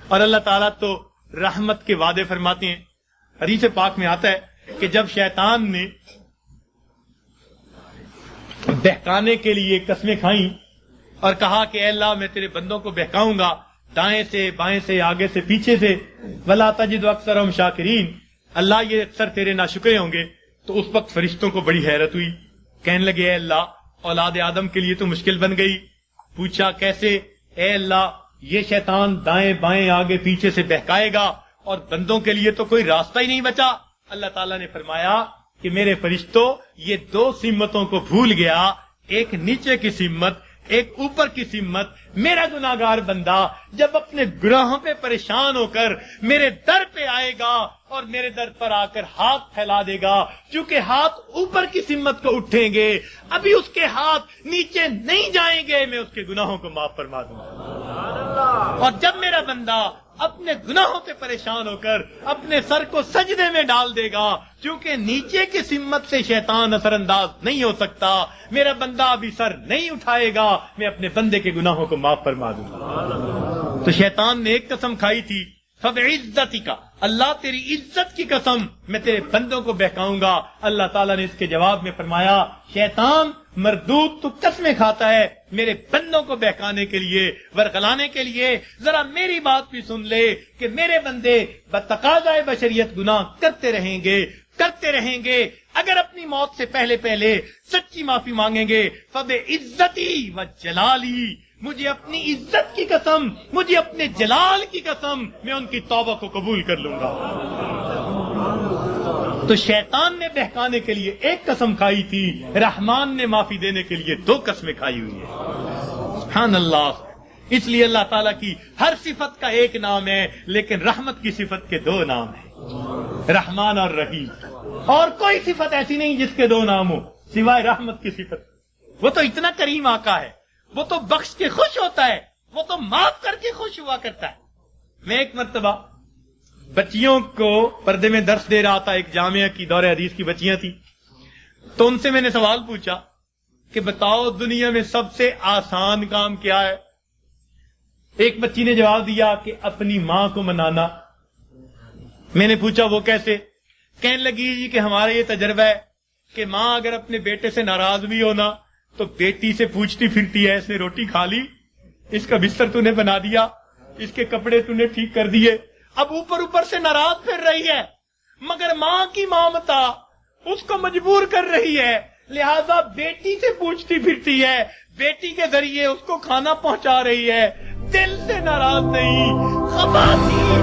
اور اللہ تعالیٰ تو رحمت کے وعدے فرماتے ہیں. حدیث پاک میں آتا ہے کہ جب شیطان نے بہکانے کے لیے قسمیں کھائیں اور کہا کہ اے اللہ میں تیرے بندوں کو بہکاؤں گا دائیں سے بائیں سے آگے سے پیچھے سے، وَلَا تَجِدُ أَكْثَرَهُمْ شَاكِرِينَ، اللہ یہ اکثر تیرے ناشکرے ہوں گے. تو اس وقت فرشتوں کو بڑی حیرت ہوئی، کہنے لگے اے اللہ اولاد آدم کے لیے تو مشکل بن گئی. پوچھا کیسے؟ اے اللہ یہ شیطان دائیں بائیں آگے پیچھے سے بہکائے گا اور بندوں کے لیے تو کوئی راستہ ہی نہیں بچا. اللہ تعالیٰ نے فرمایا کہ میرے فرشتوں یہ دو سمتوں کو بھول گیا، ایک نیچے کی سمت ایک اوپر کی سمت. میرا گناہگار بندہ جب اپنے گناہوں پہ پریشان ہو کر میرے در پہ آئے گا اور میرے در پر آ کر ہاتھ پھیلا دے گا، چونکہ ہاتھ اوپر کی سمت کو اٹھیں گے، ابھی اس کے ہاتھ نیچے نہیں جائیں گے، میں اس کے گناہوں کو معاف فرما دوں گا. اور جب میرا بندہ اپنے گناہوں سے پریشان ہو کر اپنے سر کو سجدے میں ڈال دے گا، کیونکہ نیچے کی سمت سے شیطان اثر انداز نہیں ہو سکتا، میرا بندہ ابھی سر نہیں اٹھائے گا، میں اپنے بندے کے گناہوں کو معاف فرما دوں گا. تو شیطان نے ایک قسم کھائی تھی، فَبِعِزَّتِكَ، اللہ تیری عزت کی قسم میں تیرے بندوں کو بہکاؤں گا. اللہ تعالیٰ نے اس کے جواب میں فرمایا شیطان مردود تو قسمیں کھاتا ہے میرے بندوں کو بہکانے کے لیے، ورغلانے کے لیے. ذرا میری بات بھی سن لے کہ میرے بندے بتقاضائے بشریت گناہ کرتے رہیں گے اگر اپنی موت سے پہلے سچی معافی مانگیں گے. فَبِعِزَّتِي وَجَلَالِي، مجھے اپنی عزت کی قسم، مجھے اپنے جلال کی قسم، میں ان کی توبہ کو قبول کر لوں گا. تو شیطان نے بہکانے کے لیے ایک قسم کھائی تھی، رحمان نے معافی دینے کے لیے دو قسمیں کھائی ہوئی ہیں. سبحان اللہ. اس لیے اللہ تعالیٰ کی ہر صفت کا ایک نام ہے، لیکن رحمت کی صفت کے دو نام ہیں، رحمان اور رحیم. اور کوئی صفت ایسی نہیں جس کے دو نام ہو سوائے رحمت کی صفت. وہ تو اتنا کریم آقا ہے، وہ تو بخش کے خوش ہوتا ہے، وہ تو معاف کر کے خوش ہوا کرتا ہے. میں ایک مرتبہ بچیوں کو پردے میں درس دے رہا تھا، ایک جامعہ کی دور حدیث کی بچیاں تھیں، تو ان سے میں نے سوال پوچھا کہ بتاؤ دنیا میں سب سے آسان کام کیا ہے؟ ایک بچی نے جواب دیا کہ اپنی ماں کو منانا. میں نے پوچھا وہ کیسے؟ کہنے لگی جی کہ ہمارا یہ تجربہ ہے کہ ماں اگر اپنے بیٹے سے ناراض بھی ہونا تو بیٹی سے پوچھتی پھرتی ہے، اس نے روٹی کھا لی، اس کا بستر تو نے بنا دیا، اس کے کپڑے تو نے ٹھیک کر دیے. اب اوپر سے ناراض پھر رہی ہے، مگر ماں کی مامتا اس کو مجبور کر رہی ہے، لہذا بیٹی سے پوچھتی پھرتی ہے، بیٹی کے ذریعے اس کو کھانا پہنچا رہی ہے، دل سے ناراض نہیں. خفا تھی،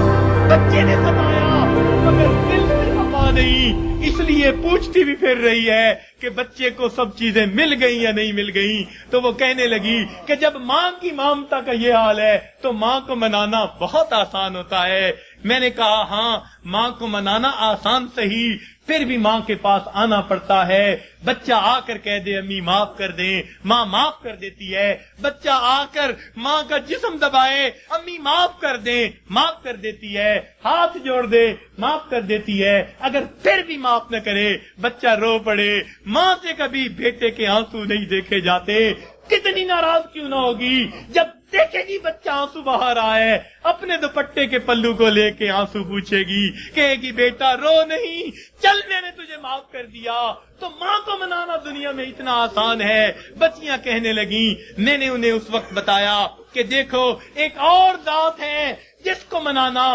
بچے نے ستایا مگر دل سے خفا نہیں، اس لیے پوچھتی بھی پھر رہی ہے کہ بچے کو سب چیزیں مل گئیں یا نہیں مل گئیں. تو وہ کہنے لگی کہ جب ماں کی مامتا کا یہ حال ہے تو ماں کو منانا بہت آسان ہوتا ہے. میں نے کہا ہاں ماں کو منانا آسان صحیح، پھر بھی ماں کے پاس آنا پڑتا ہے. بچہ آ کر کہہ دے امی معاف کر دیں، ماں معاف کر دیتی ہے. بچہ آ کر ماں کا جسم دبائے، امی معاف کر دیں، معاف کر دیتی ہے. ہاتھ جوڑ دے، معاف کر دیتی ہے. اگر پھر بھی معاف نہ کرے، بچہ رو پڑے. ماں سے کبھی بیٹے کے آنسو نہیں دیکھے جاتے. کتنی ناراض کیوں نہ ہوگی جب دیکھے گی بچہ آنسو بہا رہا ہے، اپنے دوپٹے کے پلو کو لے کے آنسو پوچھے گی، کہے گی بیٹا رو نہیں، چل میں نے تجھے معاف کر دیا. تو ماں کو منانا دنیا میں اتنا آسان ہے. بچیاں کہنے لگیں، میں نے انہیں اس وقت بتایا کہ دیکھو ایک اور ذات ہے جس کو منانا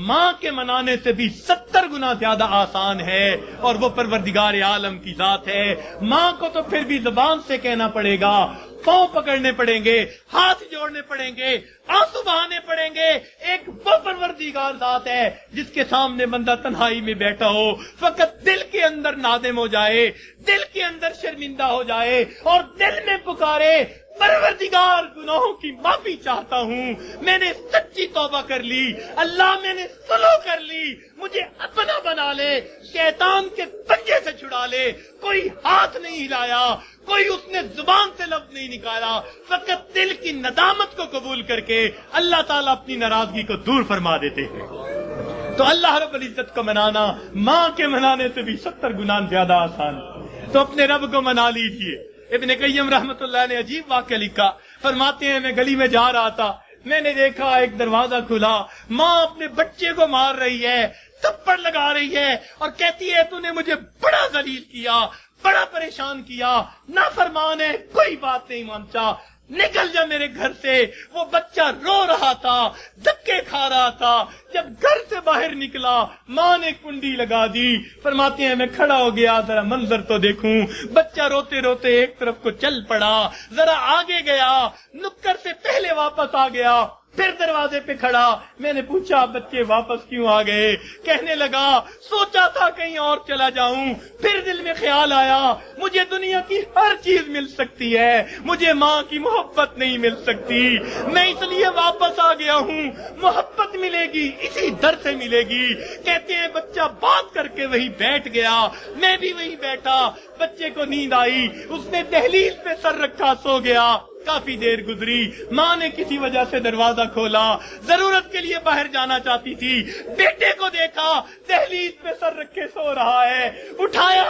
ماں کے منانے سے بھی 70 گنا زیادہ آسان ہے، اور وہ پروردگار عالم کی ذات ہے. ماں کو تو پھر بھی زبان سے کہنا پڑے گا، پاؤں پکڑنے پڑیں گے، ہاتھ جوڑنے پڑیں گے، آنسو بہانے پڑیں گے. ایک وہ پروردگار ذات ہے جس کے سامنے بندہ تنہائی میں بیٹھا ہو، فقط دل کے اندر نادم ہو جائے، دل کے اندر شرمندہ ہو جائے اور دل میں پکارے پروردگار گناہوں کی معافی چاہتا ہوں، میں نے سچی توبہ کر لی، اللہ میں نے صلح کر لی، مجھے اپنا بنا لے، شیطان کے پنجے سے چھڑا لے. کوئی ہاتھ نہیں ہلایا، کوئی اس نے زبان سے لفظ نہیں نکالا، فقط دل کی ندامت کو قبول کر کے اللہ تعالیٰ اپنی ناراضگی کو دور فرما دیتے ہیں. تو اللہ رب العزت کو منانا ماں کے منانے سے بھی 70 گنا زیادہ آسان. تو اپنے رب کو منا لیجئے. ابن قیم رحمت اللہ نے عجیب واقعہ لکھا، فرماتے ہیں میں گلی میں جا رہا تھا، میں نے دیکھا ایک دروازہ کھلا، ماں اپنے بچے کو مار رہی ہے، تھپڑ لگا رہی ہے اور کہتی ہے تو نے مجھے بڑا ذلیل کیا، بڑا پریشان کیا، نافرمان ہے، کوئی بات نہیں مانتا، نکل جا میرے گھر سے۔ وہ بچہ رو رہا تھا، دھکے کھا رہا تھا، جب گھر سے باہر نکلا ماں نے کنڈی لگا دی۔ فرماتے ہیں میں کھڑا ہو گیا ذرا منظر تو دیکھوں، بچہ روتے روتے ایک طرف کو چل پڑا، ذرا آگے گیا، نکر سے پہلے واپس آ گیا، پھر دروازے پہ کھڑا۔ میں نے پوچھا بچے واپس کیوں آ گئے؟ کہنے لگا سوچا تھا کہیں اور چلا جاؤں، پھر دل میں خیال آیا مجھے دنیا کی ہر چیز مل سکتی ہے، مجھے ماں کی محبت نہیں مل سکتی، میں اس لیے واپس آ گیا ہوں، محبت ملے گی اسی در سے ملے گی۔ کہتے ہیں بچہ بات کر کے وہی بیٹھ گیا، میں بھی وہی بیٹھا، بچے کو نیند آئی، اس نے دہلیز پہ سر رکھا سو گیا۔ کافی دیر گزری، ماں نے کسی وجہ سے دروازہ کھولا، ضرورت کے لیے باہر جانا چاہتی تھی، بیٹے کو دیکھا دہلیز پہ سر رکھے سو رہا ہے، اٹھایا،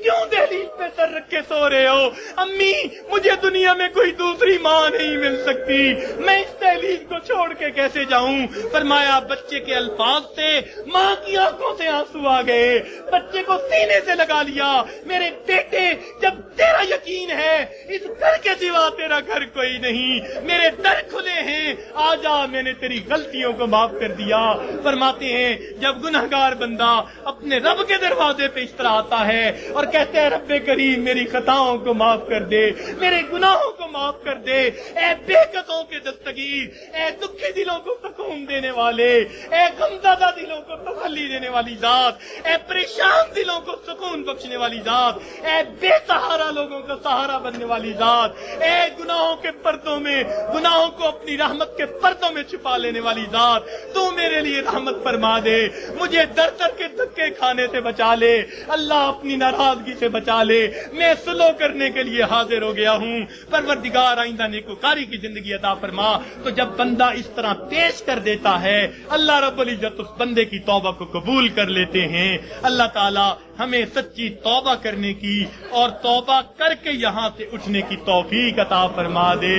کیوں دہلیز پہ سر رکھے سو رہے ہو؟ امی مجھے دنیا میں کوئی دوسری ماں نہیں مل سکتی، میں اس دہلیز کو چھوڑ کے کیسے جاؤں؟ فرمایا بچے کے الفاظ سے ماں کی آنکھوں سے آنسو آ گئے، بچے کو سینے سے لگا لیا، میرے بیٹے جب تیرا یقین ہے اس گھر کے سوا تیرا گھر کوئی نہیں، میرے در کھلے ہیں، آ جا، میں نے تیری غلطیوں کو معاف کر دیا۔ فرماتے ہیں جب گنہگار بندہ اپنے رب کے دروازے پہ اس طرح آتا ہے اور کہتے ہیں رب کریم میری خطاؤں کو معاف کر دے، میرے گناہوں کو معاف کر دے، اے بے قصوں کے دستگیر، اے دکھی دلوں کو سکون دینے والے، اے غمزدہ دلوں کو تسلی دینے والی ذات، اے پریشان دلوں کو سکون بخشنے والی ذات، اے بے سہارا لوگوں کا سہارا بننے والی ذات، اے گناہوں کے پردوں میں، گناہوں کو اپنی رحمت کے پردوں میں چھپا لینے والی ذات، تو میرے لیے رحمت فرما دے، مجھے در در کے دھکے کھانے سے بچا لے، اللہ اپنی ناراضگی سے بچا لے، میں صلح کرنے کے لیے حاضر ہو گیا ہوں، پروردگار آئندہ نیکوکاری کی زندگی عطا فرما۔ تو جب بندہ اس طرح پیش کر دیتا ہے اللہ رب العزت اس بندے کی توبہ کو قبول کر لیتے ہیں۔ اللہ تعالی ہمیں سچی توبہ کرنے کی اور توبہ کر کے یہاں سے اٹھنے کی توفیق عطا فرما دے۔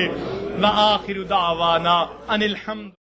وآخر دعوانا ان الحمد